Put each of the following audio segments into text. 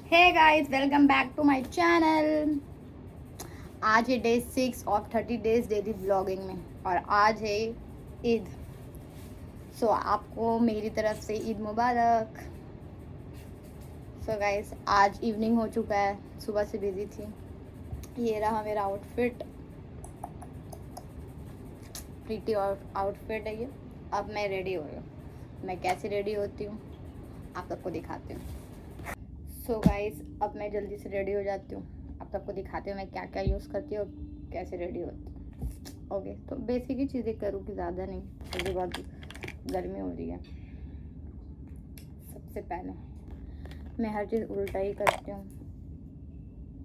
Hey guys, welcome back to my channel. आज है day 6 of 30 days daily blogging में और आज है ईद। सो आपको मेरी तरफ से ईद मुबारक। सो गाइस, आज इवनिंग हो चुका है, सुबह से बिजी थी। ये रहा मेरा आउटफिट, प्रीटी आउटफिट है ये। अब मैं रेडी हो रही हूँ। मैं कैसे रेडी होती हूँ आप सबको दिखाती हूँ। सो गाइस, अब मैं जल्दी से रेडी हो जाती हूँ। आप सबको दिखाती हूँ मैं क्या क्या यूज़ करती हूँ और कैसे रेडी होती हूँ। ओके, तो बेसिक ही चीज़ें करूँगी, ज़्यादा नहीं क्योंकि बहुत गर्मी हो रही है। सबसे पहले मैं हर चीज़ उल्टा ही करती हूँ,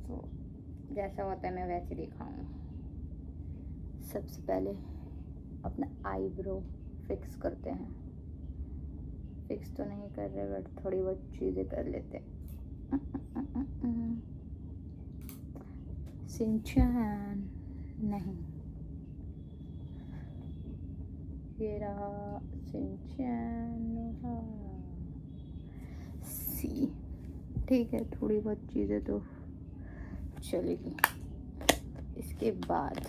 तो जैसा होता है मैं वैसे दिखाऊँ। सबसे पहले अपना आईब्रो फिक्स करते हैं। फिक्स तो नहीं कर रहे बट थोड़ी बहुत चीज़ें कर लेते हैं। सिंचन नहीं, ये रहा सिंचन। सी ठीक है, थोड़ी बहुत चीज़ें तो चलेगी। इसके बाद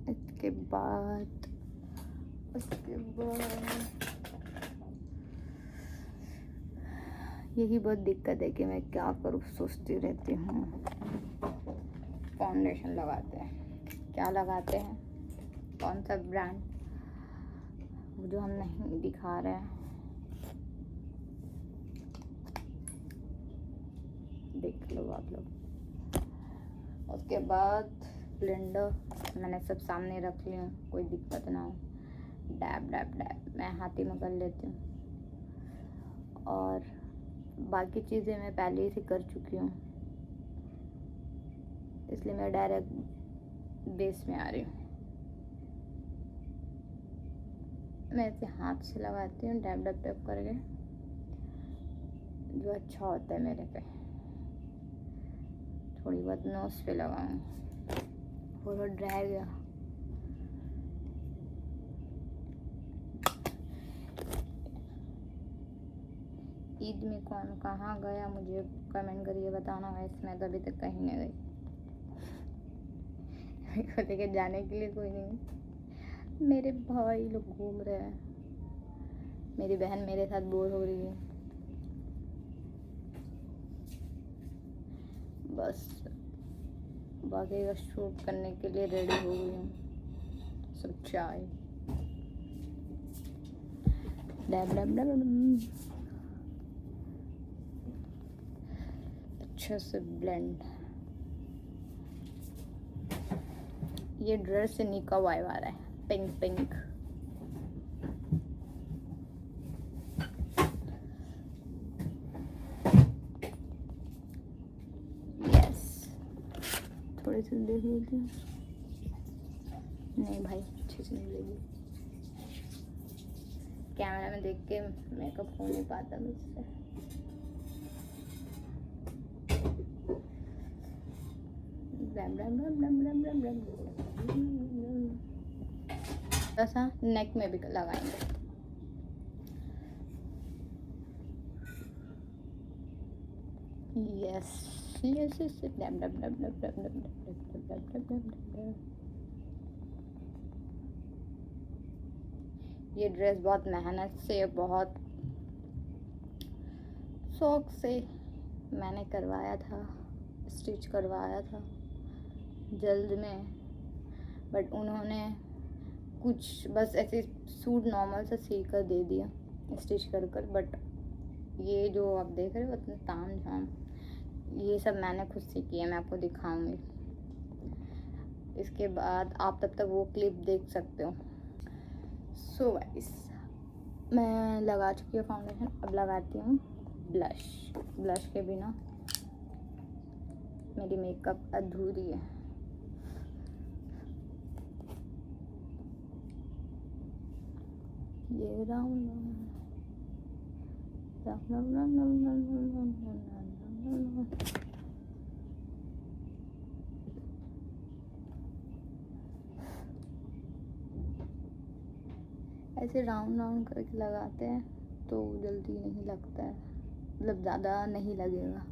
इसके बाद उसके बाद यही बहुत दिक्कत है कि मैं क्या करूँ, सोचती रहती हूँ। फाउंडेशन लगाते हैं, क्या लगाते हैं, कौन सा ब्रांड जो हम नहीं दिखा रहे हैं, देख लो आप लोग। उसके बाद ब्लेंडर मैंने सब सामने रख लिया, कोई दिक्कत ना हो। डैब डैब डैब मैं हाथ ही में कर लेती हूँ और बाकी चीज़ें मैं पहले ही से कर चुकी हूँ, इसलिए मैं डायरेक्ट बेस में आ रही हूँ। मैं इसे हाथ से लगाती हूँ, डैब डैब डैब करके, जो अच्छा होता है मेरे पे। थोड़ी बहुत नोज पे लगाऊँ, थोड़ा ड्राई गया। ईद में कौन कहाँ गया मुझे कमेंट करिए, बताना है। इसमें तो अभी तक कहीं नहीं गई। मेरे को लेके जाने के लिए कोई नहीं। मेरे भाई लोग घूम रहे हैं, मेरी बहन मेरे साथ बोर हो रही है। बस बाकी का शूट करने के लिए रेडी हो गई हूँ। सब चाय डैब डैब डैब अच्छे से ब्लेंड। ये ड्रेस से निका वाइब आ रहा है, पिंक पिंक। यस, थोड़ी सी देख लेती हूँ। नहीं भाई, अच्छे से नहीं लगी। कैमरा में देख के मेकअप हो नहीं पाता मुझसे। ऐसा नेक में भी लगाएंगे। Yes yes yes. ये ड्रेस बहुत मेहनत से, बहुत शौक से मैंने करवाया था, स्टिच करवाया था जल्द में। बट उन्होंने कुछ बस ऐसे सूट नॉर्मल सा सी कर दे दिया, स्टिच कर। बट ये जो आप देख रहे हो इतने ताम झाम, ये सब मैंने खुद से किया, मैं आपको दिखाऊंगी। इसके बाद आप तब तक वो क्लिप देख सकते हो। सो गाइस, मैं लगा चुकी हूँ फाउंडेशन। अब लगाती हूँ ब्लश। ब्लश के बिना मेरी मेकअप अधूरी है। ये ऐसे राउंड राउंड करके लगाते हैं तो जल्दी नहीं लगता है। मतलब ज़्यादा नहीं लगेगा,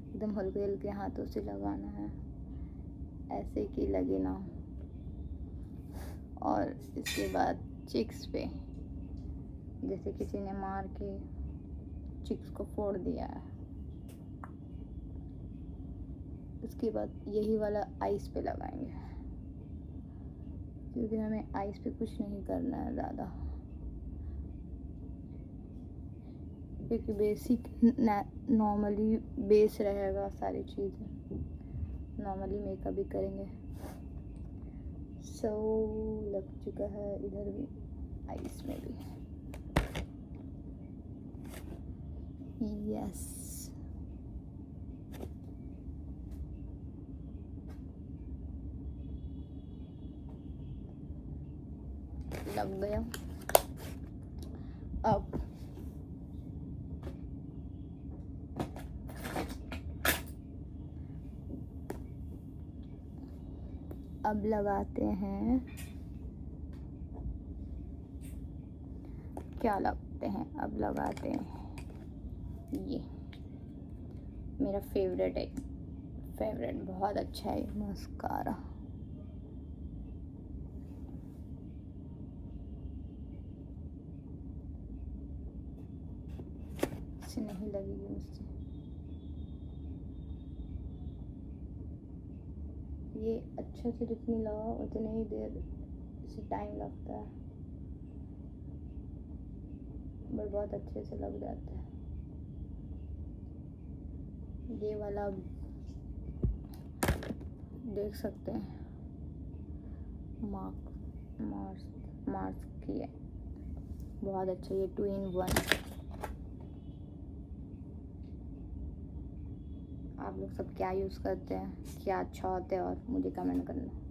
एकदम हल्के हल्के हाथों से लगाना है, ऐसे कि लगे ना। और इसके बाद चिक्स पे जैसे किसी ने मार के चिक्स को फोड़ दिया है। उसके बाद यही वाला आइस पे लगाएंगे, क्योंकि हमें आइस पे कुछ नहीं करना है ज़्यादा, क्योंकि बेसिक नॉर्मली बेस रहेगा, सारी चीज़ें नॉर्मली मेकअप भी करेंगे। सो लग चुका है इधर भी, आइस में भी। यस, लग गया। अब लगाते हैं, क्या लगते हैं, अब लगाते हैं ये मेरा फेवरेट है, फेवरेट बहुत अच्छा है मस्कारा। इसे नहीं लगेगी मुझसे, ये अच्छे से जितनी लगाओ उतनी ही देर इसे टाइम लगता है, बट बहुत अच्छे से लग जाता है। ये वाला देख सकते हैं, मार्स की है, बहुत अच्छा, ये 2 in 1। आप लोग सब क्या यूज़ करते हैं, क्या अच्छा होता है, और मुझे कमेंट करना।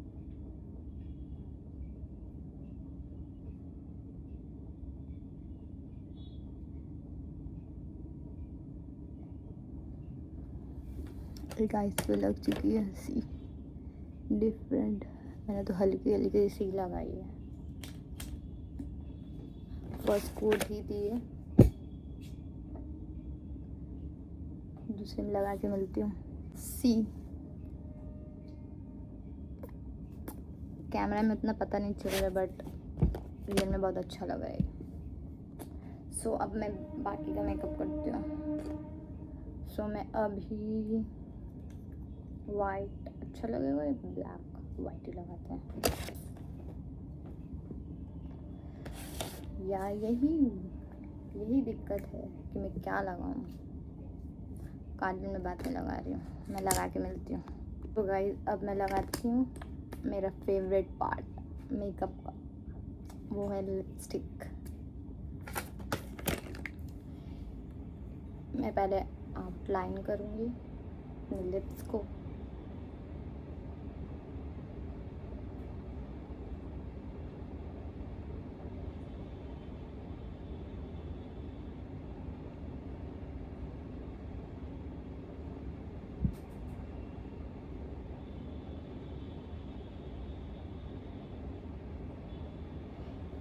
एक आइस पे लग चुकी है सी डिफरेंट, मैंने तो हल्की हल्की सी लगाई है, फर्स्ट कोट ही थी ये, दूसरे में लगा के मिलती हूँ। सी कैमरा में उतना पता नहीं चल रहा, बट रियल में बहुत अच्छा लग रहा है। सो अब मैं बाकी का मेकअप करती हूँ। सो मैं अभी वाइट अच्छा लगेगा या ब्लैक, वाइट ही लगाते हैं, या यही दिक्कत है कि मैं क्या लगाऊं। काजल में बात में लगा रही हूँ, मैं लगा के मिलती हूँ। तो गाइस अब मैं लगाती हूँ मेरा फेवरेट पार्ट मेकअप का, वो है लिपस्टिक। मैं पहले आउटलाइन करूँगी अपने लिप्स को,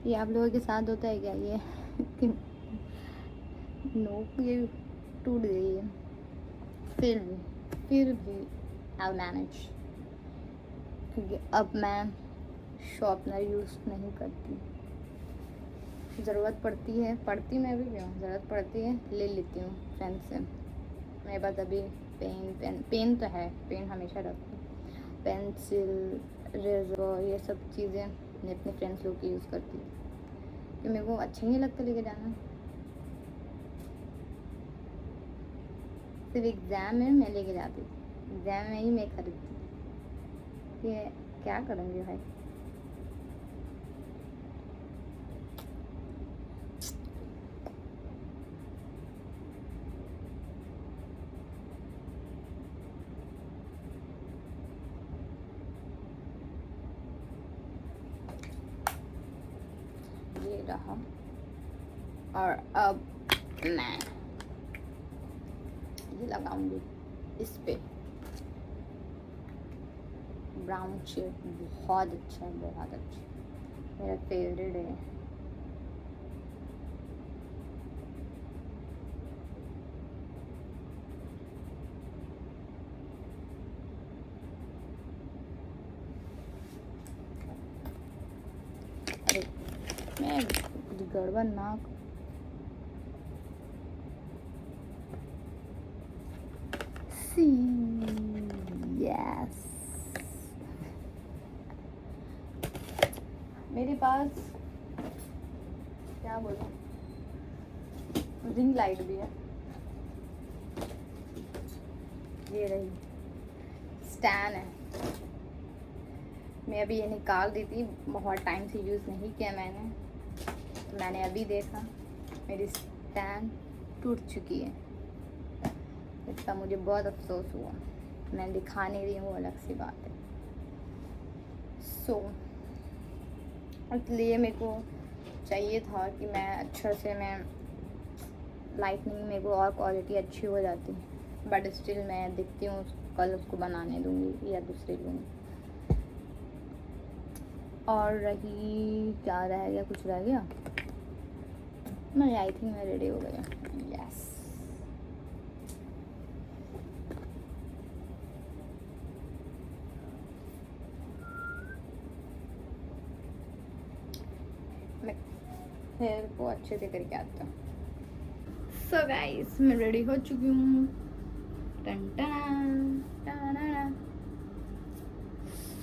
ये आप लोगों के साथ होता है क्या ये नोक ये टूट गई है, फिर भी आई मैनेज, क्योंकि अब मैं शॉर्पनर यूज़ नहीं करती, ज़रूरत पड़ती मैं भी हूँ, ज़रूरत पड़ती है ले लेती हूँ फ्रेंड से। मेरे पास अभी पेन तो है, पेन हमेशा रखती हूँ, पेंसिल, रेज़र, ये सब चीज़ें मैं अपने फ्रेंड्स लोग की यूज़ करती हूँ, कि मेरे को अच्छा नहीं लगता लेके जाना। सिर्फ एग्ज़ाम में मैं लेके जाती थी, एग्ज़ाम में ही मैं खरीदती थी, ये क्या करूँगी भाई। ये रहा, और अब मैं ये लगाऊंगी इस पे, ब्राउन शेड, बहुत अच्छा है, बहुत अच्छा, मेरा फेवरेट है। मैंने कुछ गड़बड़ ना सी यस मेरे पास क्या बोलूं रिंग लाइट भी है, ये रही स्टैंड है। मैं अभी ये निकाल दी थी, बहुत टाइम से यूज़ नहीं किया मैंने, तो मैंने अभी देखा मेरी स्टैंड टूट चुकी है। इसका मुझे बहुत अफसोस हुआ, मैं दिखा नहीं रही हूँ, वो अलग सी बात है। सो इसलिए मेरे को चाहिए था कि मैं अच्छा से मैं लाइटनिंग मेरे को और क्वालिटी अच्छी हो जाती, बट स्टिल मैं देखती हूँ कल उसको बनाने दूँगी या दूसरे लूँगी। और रही क्या रह गया, कुछ रह गया नहीं, आई थिंक मैं रेडी हो गया। यस मैं हेयर को अच्छे से करके आता हूँ। सो गाइस मैं रेडी हो चुकी हूँ।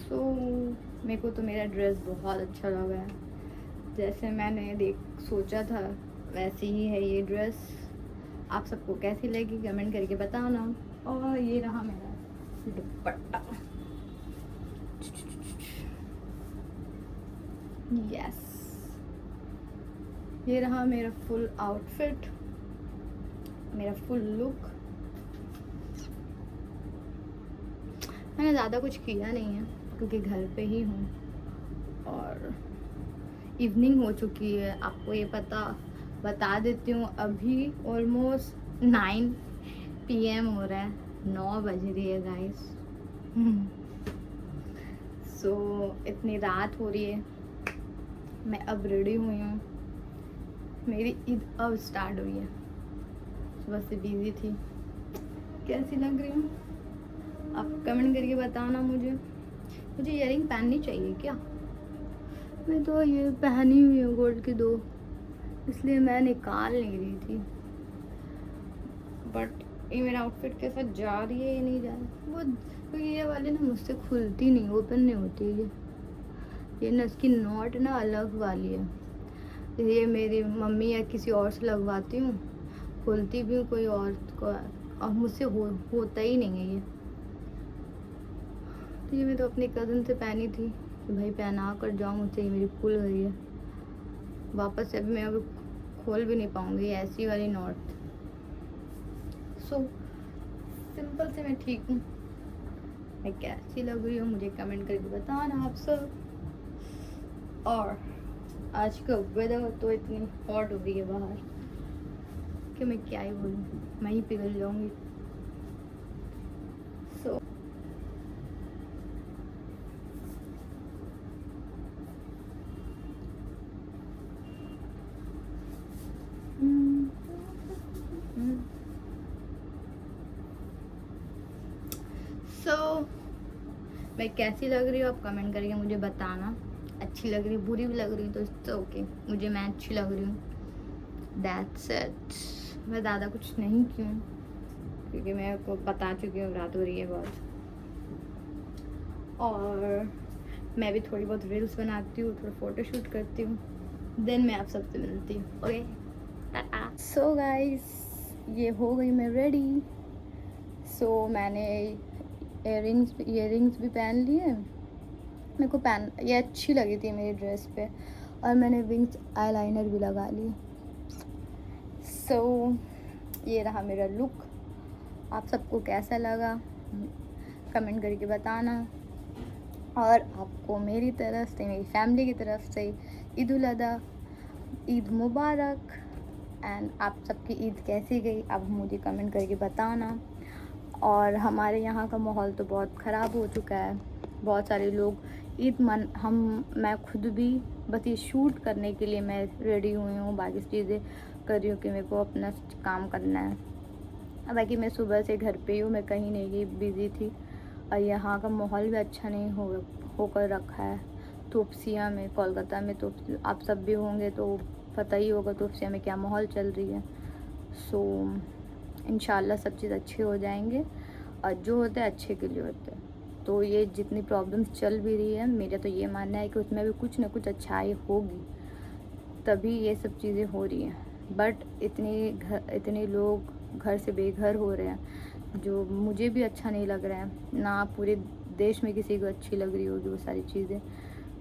सो मेरे को तो मेरा ड्रेस बहुत अच्छा लगा है, जैसे मैंने सोचा था वैसी ही है ये ड्रेस। आप सबको कैसी लगी कमेंट करके बताना। और ये रहा मेरा दुपट्टा, यस ये रहा मेरा फुल आउटफिट, मेरा फुल लुक। मैंने ज़्यादा कुछ किया नहीं है क्योंकि घर पे ही हूँ और इवनिंग हो चुकी है। आपको ये बता देती हूँ, अभी ऑलमोस्ट 9 PM हो रहा है, 9 बज रही है गाइस। सो इतनी रात हो रही है, मैं अब रेडी हुई हूँ। मेरी ईद अब स्टार्ट हुई है, सुबह से बिजी थी। कैसी लग रही हूँ आप कमेंट करके बताना मुझे इयरिंग पहननी चाहिए क्या? मैं तो ये पहनी हुई हूँ गोल्ड की 2, इसलिए मैं निकाल नहीं रही थी, बट ये मेरा आउटफिट के साथ जा रही है या नहीं जा रही वो, क्योंकि ये वाली ना मुझसे खुलती नहीं, ओपन नहीं होती ये ना, इसकी नॉट ना अलग वाली है। ये मेरी मम्मी या किसी और से लगवाती हूँ, खुलती भी हूँ कोई और को, और मुझसे होता ही नहीं है ये। तो ये मैं तो अपनी कज़न से पहनी थी कि भाई पहना कर जाऊँ, मुझसे ये मेरी खुल गई है वापस से। अभी मैं अभी खोल भी नहीं पाऊँगी ऐसी वाली नॉट। सो सिंपल से मैं ठीक हूँ। मैं कैसी लग रही हूँ मुझे कमेंट करके बताना आप सब। और आज का वेदर तो इतनी हॉट हो गई है बाहर कि मैं क्या ही बोलूँ, मैं ही पिघल जाऊँगी। सो मैं कैसी लग रही हूँ आप कमेंट करके मुझे बताना। अच्छी लग रही, बुरी भी लग रही तो इट्स ओके, मुझे मैं अच्छी लग रही हूँ, दैट्स इट। मैं ज़्यादा कुछ नहीं की हूँ क्योंकि मैं आपको बता चुकी हूँ रात हो रही है बहुत। और मैं भी थोड़ी बहुत रील्स बनाती हूँ, थोड़ा फ़ोटो शूट करती हूँ, देन मैं आप सबसे मिलती हूँ। ओके टाटा। सो गाइस ये हो गई मैं रेडी। सो मैंने ईयरिंग्स भी पहन लिए, मेरे को ये अच्छी लगी थी मेरी ड्रेस पे, और मैंने विंग्स आईलाइनर भी लगा ली। सो ये रहा मेरा लुक। आप सबको कैसा लगा कमेंट करके बताना। और आपको मेरी तरफ से, मेरी फैमिली की तरफ से ईद उल अज़हा, ईद मुबारक। एंड आप सबकी ईद कैसी गई आप मुझे कमेंट करके बताना। और हमारे यहाँ का माहौल तो बहुत ख़राब हो चुका है, बहुत सारे लोग मैं खुद भी बस ये शूट करने के लिए मैं रेडी हुई हूँ, बाकी चीज़ें कर रही हूँ कि मेरे को अपना काम करना है। बाकी मैं सुबह से घर पे ही हूँ, मैं कहीं नहीं गई, बिज़ी थी। और यहाँ का माहौल भी अच्छा नहीं होकर रखा है, तोपसिया में, कोलकाता में। तो आप सब भी होंगे तो पता ही होगा तोपसिया में क्या माहौल चल रही है। सो इंशाल्लाह सब चीज़ अच्छे हो जाएंगे, और जो होता है अच्छे के लिए होता है। तो ये जितनी प्रॉब्लम्स चल भी रही है, मेरा तो ये मानना है कि उसमें भी कुछ ना कुछ अच्छाई होगी, तभी ये सब चीज़ें हो रही हैं। बट इतने लोग घर से बेघर हो रहे हैं, जो मुझे भी अच्छा नहीं लग रहा है, ना पूरे देश में किसी को अच्छी लग रही होगी वो सारी चीज़ें।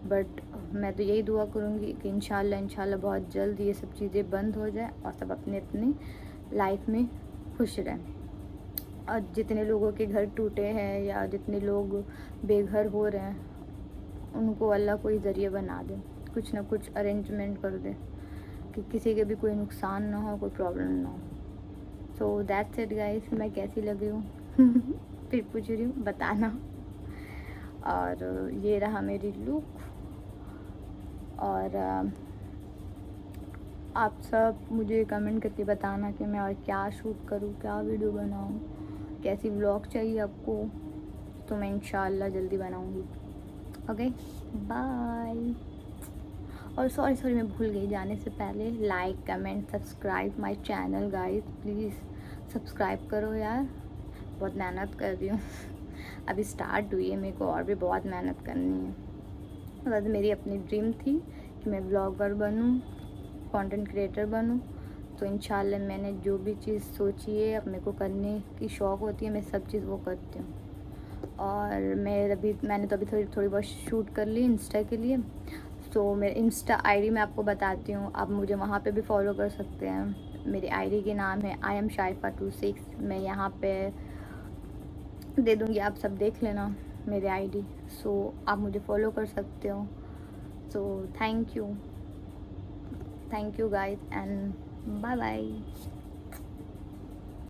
बट मैं तो यही दुआ करूँगी कि इंशाल्लाह बहुत जल्द ये सब चीज़ें बंद हो जाए और सब अपने अपनी लाइफ में खुश रहें। और जितने लोगों के घर टूटे हैं या जितने लोग बेघर हो रहे हैं, उनको अल्लाह कोई ज़रिया बना दे, कुछ ना कुछ अरेंजमेंट कर दे कि किसी के भी कोई नुकसान ना हो, कोई प्रॉब्लम ना हो। So that's it guys. मैं कैसी लग रही हूँ फिर पूछ रही हूँ, बताना। और ये रहा मेरी लुक। और आप सब मुझे कमेंट करके बताना कि मैं और क्या शूट करूँ, क्या वीडियो बनाऊँ, कैसी व्लॉग चाहिए आपको, तो मैं इंशाल्लाह जल्दी बनाऊँगी। Okay, bye. और सॉरी मैं भूल गई जाने से पहले, like comment subscribe my channel guys, please subscribe करो यार, बहुत मेहनत कर रही हूँ अभी स्टार्ट हुई है, मेरे को और भी बहुत मेहनत करनी है। बस मेरी अपनी ड्रीम थी कि मैं ब्लॉगर बनूँ, कंटेंट क्रिएटर बनूँ। तो इंशाल्लाह मैंने जो भी चीज़ सोची है, अब मेरे को करने की शौक़ होती है, मैं सब चीज़ वो करती हूँ। और मैंने तो अभी थोड़ी बहुत शूट कर ली इंस्टा के लिए। तो मेरे इंस्टा आईडी मैं आपको बताती हूँ, आप मुझे वहाँ पे भी फॉलो कर सकते हैं। मेरी आईडी के नाम है I am Shaifa 26। मैं यहाँ पे दे दूँगी, आप सब देख लेना मेरे आईडी। सो आप मुझे फॉलो कर सकते हो। So thank you guys and bye bye.